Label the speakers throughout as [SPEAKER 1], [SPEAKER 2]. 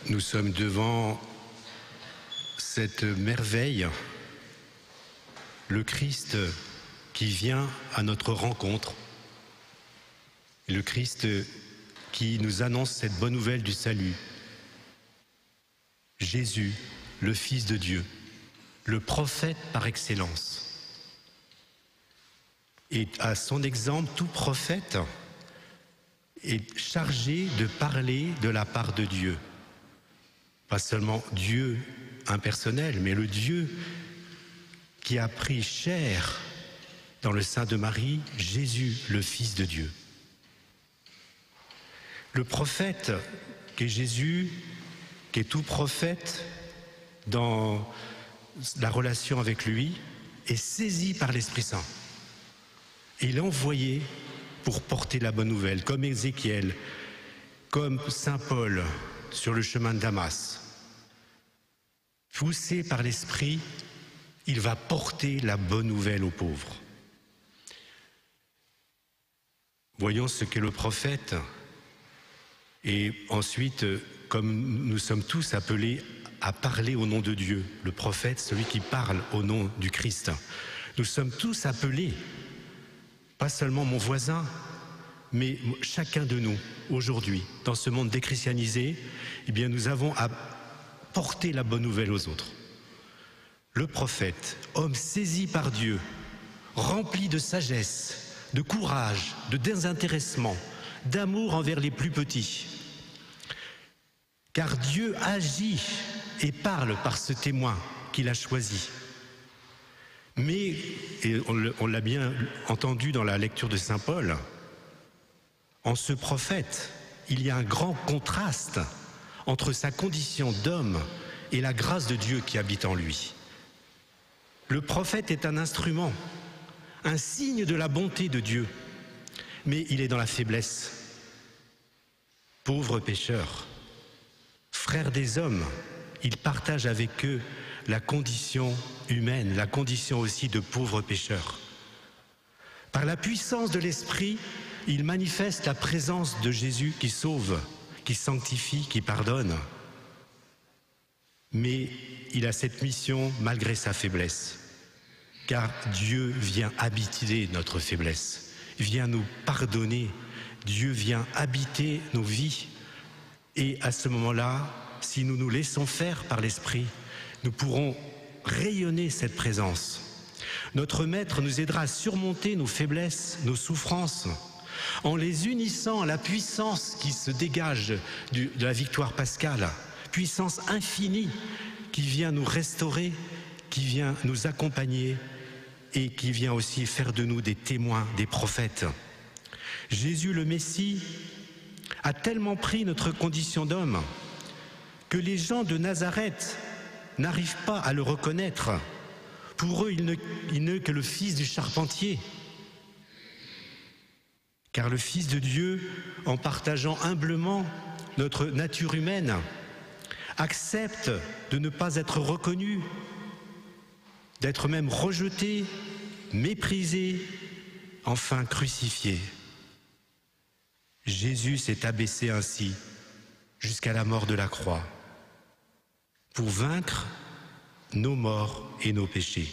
[SPEAKER 1] Nous sommes devant cette merveille, le Christ qui vient à notre rencontre, le Christ qui nous annonce cette bonne nouvelle du salut. Jésus, le Fils de Dieu, le prophète par excellence. Et à son exemple, tout prophète est chargé de parler de la part de Dieu. Pas seulement Dieu impersonnel, mais le Dieu qui a pris chair dans le sein de Marie, Jésus, le Fils de Dieu. Le prophète qu'est Jésus, qui est tout prophète dans la relation avec lui, est saisi par l'Esprit Saint. Et il est envoyé pour porter la bonne nouvelle, comme Ézéchiel, comme Saint Paul sur le chemin de Damas. Poussé par l'Esprit, il va porter la bonne nouvelle aux pauvres. Voyons ce qu'est le prophète. Et ensuite, comme nous sommes tous appelés à parler au nom de Dieu, le prophète, celui qui parle au nom du Christ, nous sommes tous appelés, pas seulement mon voisin, mais chacun de nous, aujourd'hui, dans ce monde déchristianisé, eh bien, nous avons à porter la bonne nouvelle aux autres. Le prophète, homme saisi par Dieu, rempli de sagesse, de courage, de désintéressement, d'amour envers les plus petits. Car Dieu agit et parle par ce témoin qu'il a choisi. Mais, et on l'a bien entendu dans la lecture de Saint Paul, en ce prophète, il y a un grand contraste entre sa condition d'homme et la grâce de Dieu qui habite en lui. Le prophète est un instrument, un signe de la bonté de Dieu, mais il est dans la faiblesse. Pauvre pécheur, frère des hommes, il partage avec eux la condition humaine, la condition aussi de pauvre pécheur. Par la puissance de l'Esprit, il manifeste la présence de Jésus qui sauve, qui sanctifie, qui pardonne. Mais il a cette mission malgré sa faiblesse, car Dieu vient habiter notre faiblesse, vient nous pardonner, Dieu vient habiter nos vies. Et à ce moment-là, si nous nous laissons faire par l'Esprit, nous pourrons rayonner cette présence. Notre Maître nous aidera à surmonter nos faiblesses, nos souffrances, en les unissant à la puissance qui se dégage de la victoire pascale, puissance infinie qui vient nous restaurer, qui vient nous accompagner et qui vient aussi faire de nous des témoins, des prophètes. Jésus le Messie a tellement pris notre condition d'homme que les gens de Nazareth n'arrivent pas à le reconnaître. Pour eux, il n'est que le fils du charpentier. Car le Fils de Dieu, en partageant humblement notre nature humaine, accepte de ne pas être reconnu, d'être même rejeté, méprisé, enfin crucifié. Jésus s'est abaissé ainsi jusqu'à la mort de la croix pour vaincre nos morts et nos péchés.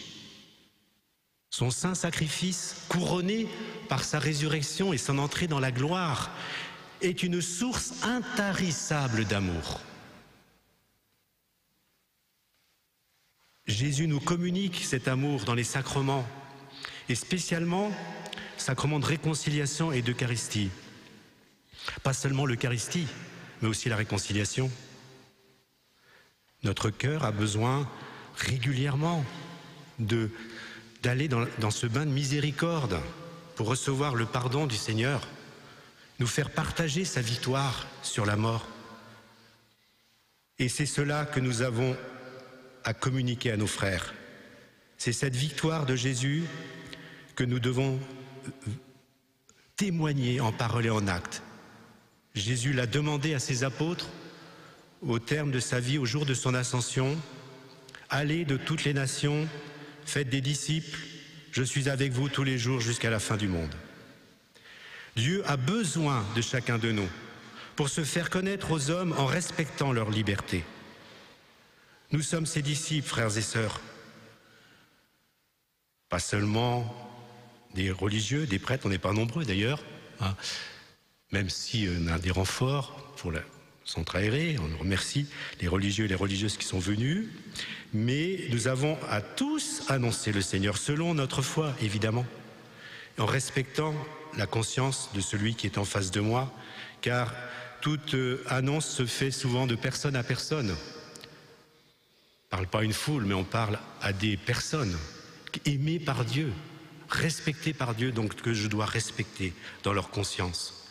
[SPEAKER 1] Son saint sacrifice, couronné par sa résurrection et son entrée dans la gloire, est une source intarissable d'amour. Jésus nous communique cet amour dans les sacrements, et spécialement sacrement de réconciliation et d'Eucharistie. Pas seulement l'Eucharistie, mais aussi la réconciliation. Notre cœur a besoin régulièrement d'aller dans ce bain de miséricorde pour recevoir le pardon du Seigneur, nous faire partager sa victoire sur la mort. Et c'est cela que nous avons à communiquer à nos frères. C'est cette victoire de Jésus que nous devons témoigner en parole et en acte. Jésus l'a demandé à ses apôtres au terme de sa vie, au jour de son ascension: allez de toutes les nations, faites des disciples, je suis avec vous tous les jours jusqu'à la fin du monde. Dieu a besoin de chacun de nous pour se faire connaître aux hommes en respectant leur liberté. Nous sommes ses disciples, frères et sœurs. Pas seulement des religieux, des prêtres, on n'est pas nombreux d'ailleurs, hein, même si on a des renforts pour la centre aéré, on remercie les religieux et les religieuses qui sont venus, mais nous avons à tous annoncé le Seigneur selon notre foi, évidemment, en respectant la conscience de celui qui est en face de moi, car toute annonce se fait souvent de personne à personne. On ne parle pas à une foule, mais on parle à des personnes aimées par Dieu, respectées par Dieu, donc que je dois respecter dans leur conscience.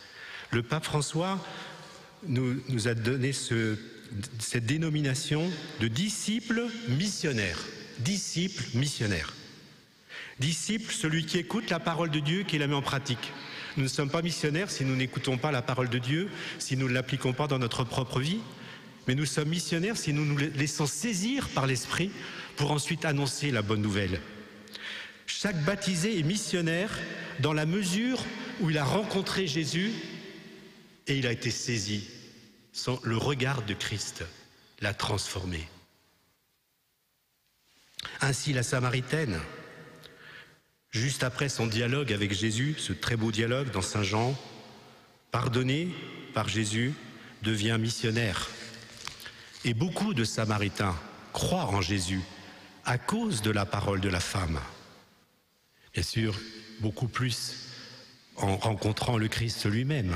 [SPEAKER 1] Le pape François nous a donné cette dénomination de disciple missionnaire. Disciple missionnaire. Disciple, celui qui écoute la parole de Dieu, qui la met en pratique. Nous ne sommes pas missionnaires si nous n'écoutons pas la parole de Dieu, si nous ne l'appliquons pas dans notre propre vie, mais nous sommes missionnaires si nous nous laissons saisir par l'Esprit pour ensuite annoncer la bonne nouvelle. Chaque baptisé est missionnaire dans la mesure où il a rencontré Jésus et il a été saisi. Le regard de Christ l'a transformé. Ainsi la Samaritaine, juste après son dialogue avec Jésus, ce très beau dialogue dans Saint Jean, pardonnée par Jésus, devient missionnaire. Et beaucoup de Samaritains croient en Jésus à cause de la parole de la femme. Bien sûr, beaucoup plus en rencontrant le Christ lui-même.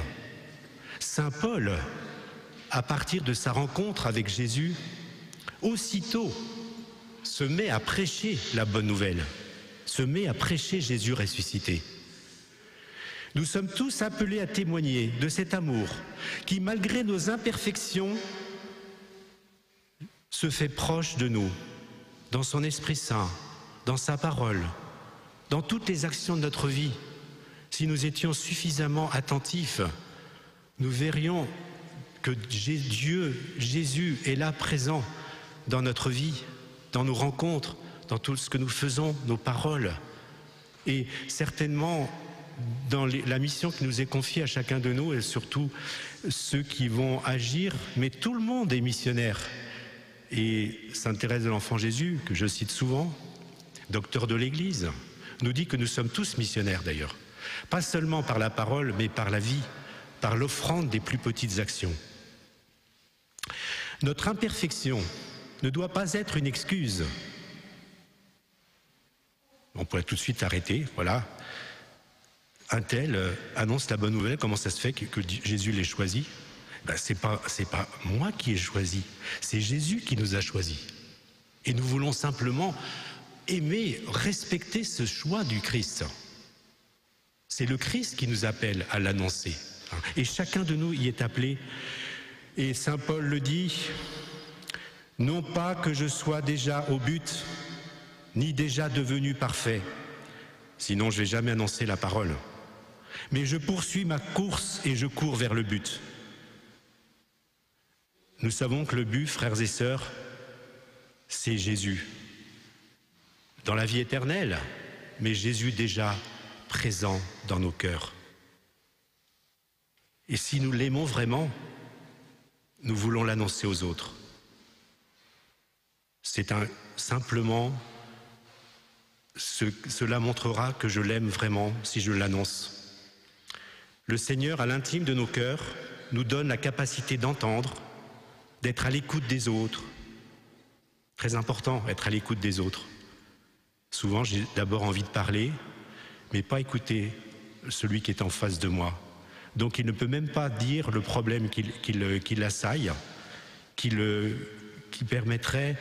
[SPEAKER 1] Saint Paul, à partir de sa rencontre avec Jésus, aussitôt se met à prêcher la bonne nouvelle, se met à prêcher Jésus ressuscité. Nous sommes tous appelés à témoigner de cet amour qui, malgré nos imperfections, se fait proche de nous, dans son Esprit Saint, dans sa parole, dans toutes les actions de notre vie. Si nous étions suffisamment attentifs, nous verrions que Dieu, Jésus est là présent dans notre vie, dans nos rencontres, dans tout ce que nous faisons, nos paroles. Et certainement, dans la mission qui nous est confiée à chacun de nous, et surtout ceux qui vont agir, mais tout le monde est missionnaire. Et Sainte Thérèse de l'Enfant Jésus, que je cite souvent, docteur de l'Église, nous dit que nous sommes tous missionnaires d'ailleurs. Pas seulement par la parole, mais par la vie, par l'offrande des plus petites actions. Notre imperfection ne doit pas être une excuse. On pourrait tout de suite arrêter, voilà. Un tel annonce la bonne nouvelle, comment ça se fait que Jésus l'ait choisi? C'est pas moi qui ai choisi, c'est Jésus qui nous a choisis. Et nous voulons simplement aimer, respecter ce choix du Christ. C'est le Christ qui nous appelle à l'annoncer. Et chacun de nous y est appelé. Et Saint Paul le dit, non pas que je sois déjà au but, ni déjà devenu parfait, sinon je ne vais jamais annoncer la parole. Mais je poursuis ma course et je cours vers le but. Nous savons que le but, frères et sœurs, c'est Jésus. Dans la vie éternelle, mais Jésus déjà présent dans nos cœurs. Et si nous l'aimons vraiment, nous voulons l'annoncer aux autres. Simplement, cela montrera que je l'aime vraiment si je l'annonce. Le Seigneur, à l'intime de nos cœurs, nous donne la capacité d'entendre, d'être à l'écoute des autres. Très important, être à l'écoute des autres. Souvent, j'ai d'abord envie de parler, mais pas écouter celui qui est en face de moi. Donc il ne peut même pas dire le problème qui l'assaille, qui permettrait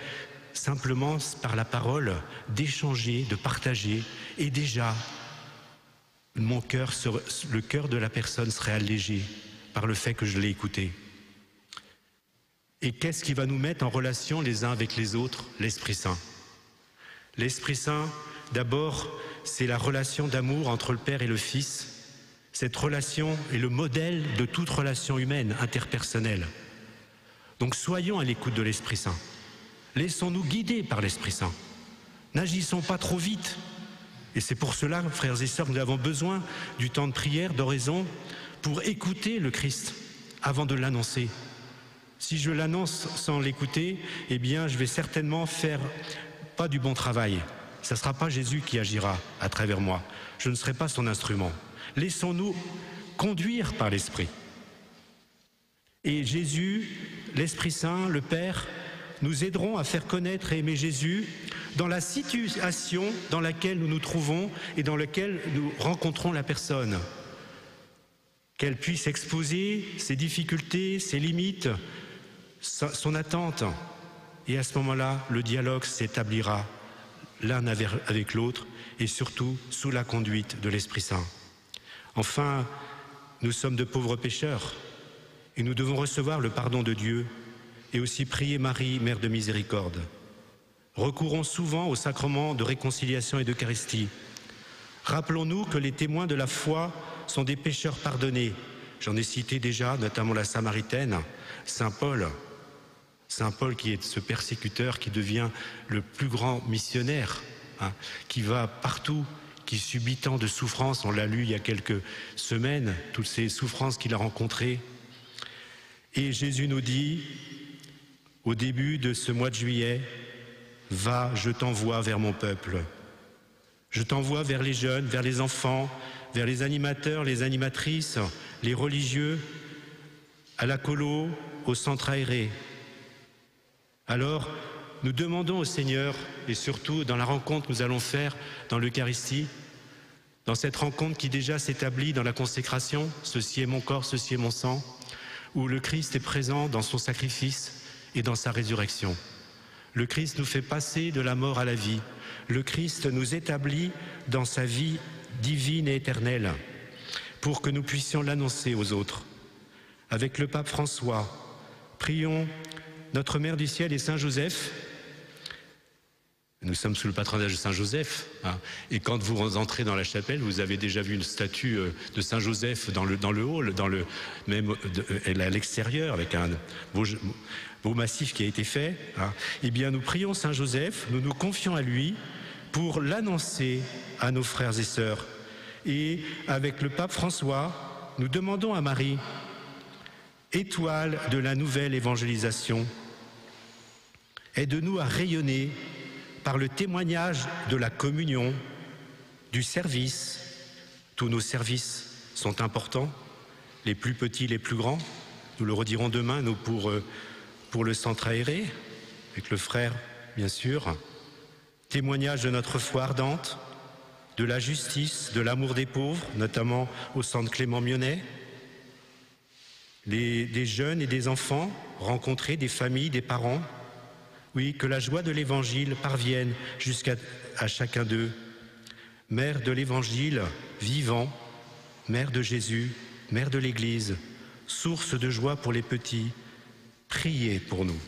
[SPEAKER 1] simplement par la parole d'échanger, de partager, et déjà le cœur de la personne serait allégé par le fait que je l'ai écouté. Et qu'est-ce qui va nous mettre en relation les uns avec les autres? L'Esprit Saint. L'Esprit Saint, d'abord, c'est la relation d'amour entre le Père et le Fils. Cette relation est le modèle de toute relation humaine, interpersonnelle. Donc soyons à l'écoute de l'Esprit Saint. Laissons-nous guider par l'Esprit Saint. N'agissons pas trop vite. Et c'est pour cela, frères et sœurs, nous avons besoin du temps de prière, d'oraison, pour écouter le Christ, avant de l'annoncer. Si je l'annonce sans l'écouter, eh bien, je vais certainement faire pas du bon travail. Ce ne sera pas Jésus qui agira à travers moi. Je ne serai pas son instrument. Laissons-nous conduire par l'Esprit. Et Jésus, l'Esprit Saint, le Père, nous aideront à faire connaître et aimer Jésus dans la situation dans laquelle nous nous trouvons et dans laquelle nous rencontrons la personne. Qu'elle puisse exposer ses difficultés, ses limites, son attente. Et à ce moment-là, le dialogue s'établira l'un avec l'autre et surtout sous la conduite de l'Esprit Saint. Enfin, nous sommes de pauvres pécheurs et nous devons recevoir le pardon de Dieu et aussi prier Marie, Mère de miséricorde. Recourons souvent au sacrement de réconciliation et d'Eucharistie. Rappelons-nous que les témoins de la foi sont des pécheurs pardonnés. J'en ai cité déjà, notamment la Samaritaine, Saint Paul. Saint Paul qui est ce persécuteur qui devient le plus grand missionnaire, qui va partout, qui subit tant de souffrances. On l'a lu il y a quelques semaines, toutes ces souffrances qu'il a rencontrées. Et Jésus nous dit, au début de ce mois de juillet, « Va, je t'envoie vers mon peuple. Je t'envoie vers les jeunes, vers les enfants, vers les animateurs, les animatrices, les religieux, à la colo, au centre aéré. » Alors, nous demandons au Seigneur, et surtout dans la rencontre que nous allons faire dans l'Eucharistie, dans cette rencontre qui déjà s'établit dans la consécration, « Ceci est mon corps, ceci est mon sang », où le Christ est présent dans son sacrifice et dans sa résurrection. Le Christ nous fait passer de la mort à la vie. Le Christ nous établit dans sa vie divine et éternelle pour que nous puissions l'annoncer aux autres. Avec le pape François, prions notre Mère du Ciel et Saint Joseph. Nous sommes sous le patronage de Saint Joseph. Et quand vous entrez dans la chapelle, vous avez déjà vu une statue de Saint Joseph dans le hall, même à l'extérieur, avec un beau massif qui a été fait. Eh bien, nous prions Saint Joseph, nous nous confions à lui pour l'annoncer à nos frères et sœurs. Et avec le pape François, nous demandons à Marie, étoile de la nouvelle évangélisation, aide-nous à rayonner par le témoignage de la communion, du service. Tous nos services sont importants, les plus petits, les plus grands. Nous le redirons demain, nous, pour le centre aéré, avec le frère, bien sûr. Témoignage de notre foi ardente, de la justice, de l'amour des pauvres, notamment au centre Clément-Mionnet. Des jeunes et des enfants rencontrés, des familles, des parents. Oui, que la joie de l'Évangile parvienne jusqu'à chacun d'eux. Mère de l'Évangile vivant, Mère de Jésus, Mère de l'Église, source de joie pour les petits, priez pour nous.